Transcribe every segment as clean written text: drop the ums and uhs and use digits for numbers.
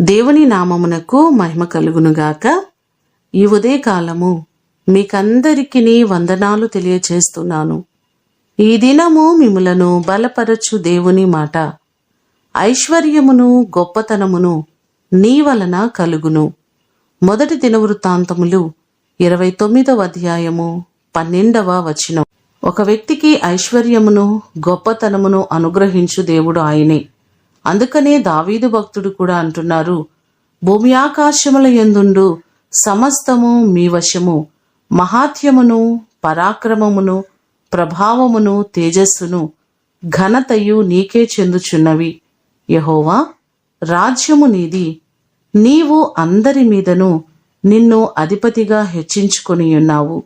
దేవుని నామమునకు మహిమ కలుగునుగాక. ఈ ఉదయకాలము మీకందరికీ వందనాలు తెలియచేస్తున్నాను. ఈ దినము మిమ్ములను బలపరచు దేవుని మాట, ఐశ్వర్యమును గొప్పతనమును నీ వలన కలుగును. మొదటి దినవృత్తాంతములు 29వ అధ్యాయము 12వ వచనం. ఒక వ్యక్తికి ఐశ్వర్యమును గొప్పతనమును అనుగ్రహించు దేవుడు ఆయనే. అందుకనే దావీదు భక్తుడు కూడా అంటున్నారు, భూమి ఆకాశముల యందుండు సమస్తము మీ వశము, మహాత్యమును పరాక్రమమును ప్రభావమును తేజస్సును ఘనతయు నీకే చెందుచున్నవి. యెహోవా, రాజ్యము నీది, నీవు అందరి మీదను నిన్ను అధిపతిగా హెచ్చించుకొని ఉన్నావు.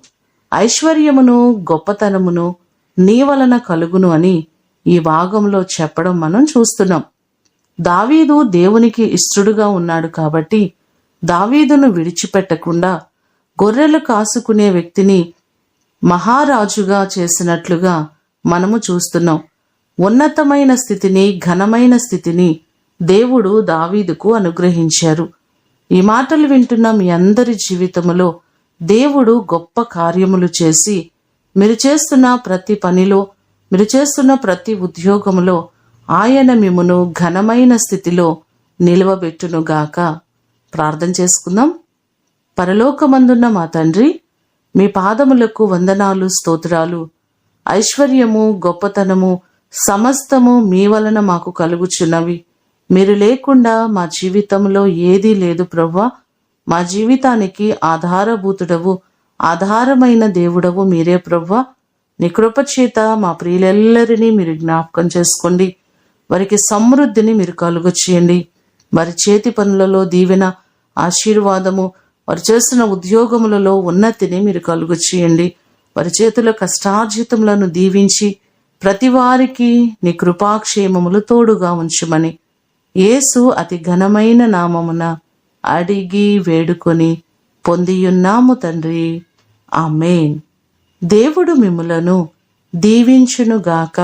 ఐశ్వర్యమును గొప్పతనమును నీ వలన కలుగును అని ఈ భాగంలో చెప్పడం మనం చూస్తున్నాం. దావీదు దేవునికి ఇష్టడుగా ఉన్నాడు కాబట్టి దావీదును విడిచిపెట్టకుండా గొర్రెలు కాసుకునే వ్యక్తిని మహారాజుగా చేసినట్లుగా మనము చూస్తున్నాం. ఉన్నతమైన స్థితిని, ఘనమైన స్థితిని దేవుడు దావీదుకు అనుగ్రహించారు. ఈ మాటలు వింటున్న మీ అందరి జీవితంలో దేవుడు గొప్ప కార్యములు చేసి మీరు చేస్తున్న ప్రతి పనిలో, మీరు చేస్తున్న ప్రతి ఉద్యోగములో ఆయన మిమ్మును ఘనమైన స్థితిలో నిలవబెట్టునుగాక. ప్రార్థన చేసుకుందాం. పరలోకమందున్న మా తండ్రి, మీ పాదములకు వందనాలు, స్తోత్రాలు. ఐశ్వర్యము గొప్పతనము సమస్తము మీ వలన మాకు కలుగుచున్నవి. మీరు లేకుండా మా జీవితంలో ఏదీ లేదు ప్రభువా. మా జీవితానికి ఆధారభూతుడవు, ఆధారమైన దేవుడవు మీరే ప్రభువా. నీ కృప చేత మా ప్రియులెల్లరినీ మీరు జ్ఞాపకం చేసుకోండి. వారికి సమృద్ధిని మీరు కలుగ చేయండి. వారి చేతి పనులలో దీవెన, ఆశీర్వాదము, వారు చేస్తున్న ఉద్యోగములలో ఉన్నతిని మీరు కలుగ చేయండి. వారి చేతుల కష్టార్జితములను దీవించి ప్రతి వారికి నీ కృపాక్షేమములు తోడుగా ఉంచుమని యేసు అతి ఘనమైన నామమున అడిగి వేడుకొని పొందియున్నాము తండ్రి. ఆమేన్. దేవుడు మిమ్ములను దీవించునుగాక.